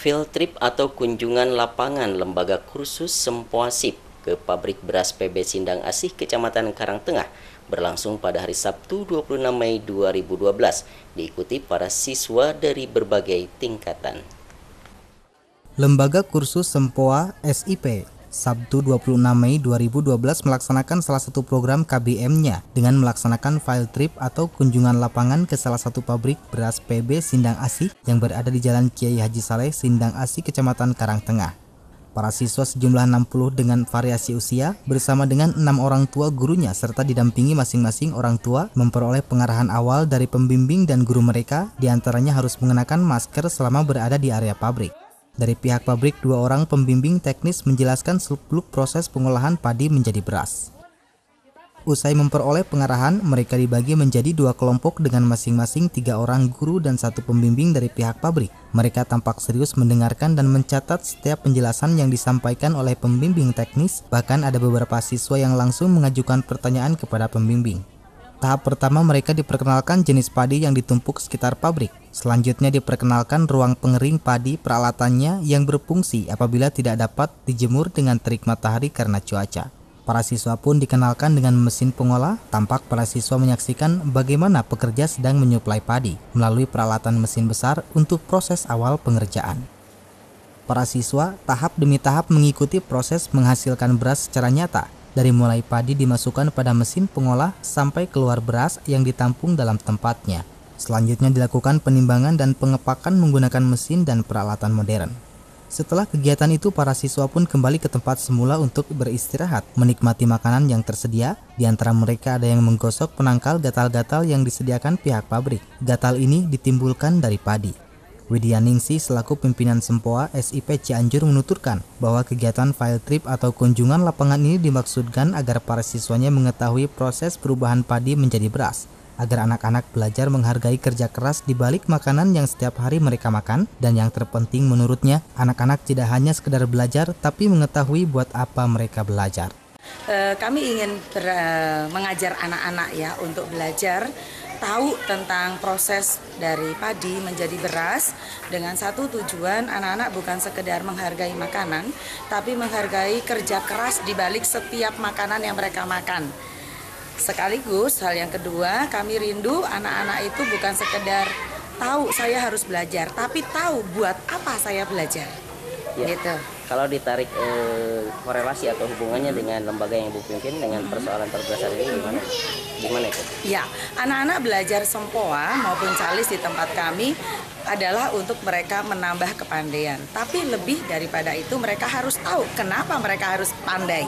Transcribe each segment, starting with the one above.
Field trip atau kunjungan lapangan lembaga kursus Sempoasip ke pabrik beras PB Sindang Asih, Kecamatan Karangtengah berlangsung pada hari Sabtu 26 Mei 2012, diikuti para siswa dari berbagai tingkatan. Lembaga Kursus Sempoa SIP Sabtu 26 Mei 2012 melaksanakan salah satu program KBM-nya dengan melaksanakan field trip atau kunjungan lapangan ke salah satu pabrik beras PB Sindang Asih yang berada di Jalan Kiai Haji Saleh, Sindang Asih, Kecamatan Karangtengah. Para siswa sejumlah 60 dengan variasi usia bersama dengan 6 orang tua gurunya serta didampingi masing-masing orang tua memperoleh pengarahan awal dari pembimbing dan guru mereka, diantaranya harus mengenakan masker selama berada di area pabrik. Dari pihak pabrik, 2 orang pembimbing teknis menjelaskan seluk-beluk proses pengolahan padi menjadi beras. Usai memperoleh pengarahan, mereka dibagi menjadi 2 kelompok dengan masing-masing 3 orang guru dan 1 pembimbing dari pihak pabrik. Mereka tampak serius mendengarkan dan mencatat setiap penjelasan yang disampaikan oleh pembimbing teknis, bahkan ada beberapa siswa yang langsung mengajukan pertanyaan kepada pembimbing. Tahap pertama mereka diperkenalkan jenis padi yang ditumpuk sekitar pabrik. Selanjutnya diperkenalkan ruang pengering padi peralatannya yang berfungsi apabila tidak dapat dijemur dengan terik matahari karena cuaca. Para siswa pun dikenalkan dengan mesin pengolah. Tampak para siswa menyaksikan bagaimana pekerja sedang menyuplai padi melalui peralatan mesin besar untuk proses awal pengerjaan. Para siswa tahap demi tahap mengikuti proses menghasilkan beras secara nyata. Dari mulai padi dimasukkan pada mesin pengolah sampai keluar beras yang ditampung dalam tempatnya. Selanjutnya dilakukan penimbangan dan pengepakan menggunakan mesin dan peralatan modern. Setelah kegiatan itu, para siswa pun kembali ke tempat semula untuk beristirahat, menikmati makanan yang tersedia. Di antara mereka ada yang menggosok penangkal gatal-gatal yang disediakan pihak pabrik. Gatal ini ditimbulkan dari padi. Widya Ningsi selaku pimpinan Sempoa SIP Cianjur menuturkan bahwa kegiatan field trip atau kunjungan lapangan ini dimaksudkan agar para siswanya mengetahui proses perubahan padi menjadi beras, agar anak-anak belajar menghargai kerja keras di balik makanan yang setiap hari mereka makan, dan yang terpenting menurutnya, anak-anak tidak hanya sekedar belajar tapi mengetahui buat apa mereka belajar. Kami ingin mengajar anak-anak ya untuk belajar tahu tentang proses dari padi menjadi beras dengan satu tujuan, anak-anak bukan sekedar menghargai makanan tapi menghargai kerja keras di balik setiap makanan yang mereka makan. Sekaligus hal yang kedua, kami rindu anak-anak itu bukan sekedar tahu saya harus belajar tapi tahu buat apa saya belajar. Ya. Gitu. Kalau ditarik korelasi atau hubungannya dengan lembaga yang Ibu pimpin dengan persoalan terbesar ini gimana itu? Ya, anak-anak belajar Sempoa maupun Calis di tempat kami adalah untuk mereka menambah kepandaian. Tapi lebih daripada itu mereka harus tahu kenapa mereka harus pandai,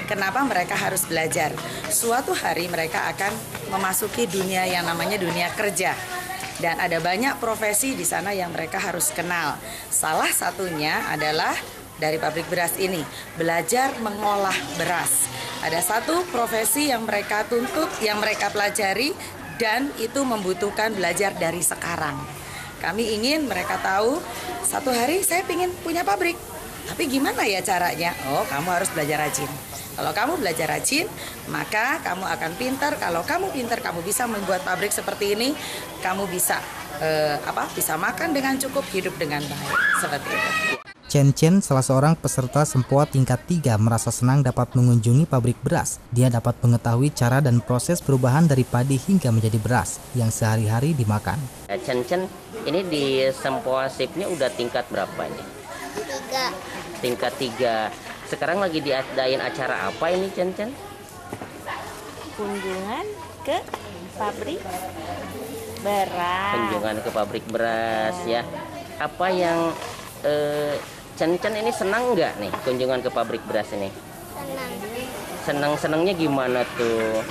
kenapa mereka harus belajar. Suatu hari mereka akan memasuki dunia yang namanya dunia kerja. Dan ada banyak profesi di sana yang mereka harus kenal. Salah satunya adalah dari pabrik beras ini, belajar mengolah beras. Ada satu profesi yang mereka tuntut, yang mereka pelajari, dan itu membutuhkan belajar dari sekarang. Kami ingin mereka tahu, satu hari saya ingin punya pabrik. Tapi gimana ya caranya? Oh, kamu harus belajar rajin. Kalau kamu belajar rajin, maka kamu akan pintar. Kalau kamu pintar, kamu bisa membuat pabrik seperti ini. Kamu bisa bisa makan dengan cukup, hidup dengan baik. Seperti itu. Chen, salah seorang peserta Sempoa tingkat 3, merasa senang dapat mengunjungi pabrik beras. Dia dapat mengetahui cara dan proses perubahan dari padi hingga menjadi beras yang sehari-hari dimakan. Chen, ini di Sempoasip ini udah tingkat berapa ini? 3. Tingkat 3. Sekarang lagi diadain acara apa ini, Chen? Kunjungan ke pabrik beras. Kunjungan ke pabrik beras ya. Apa yang Chen ini senang nggak nih kunjungan ke pabrik beras ini? Senang. Senangnya gimana tuh?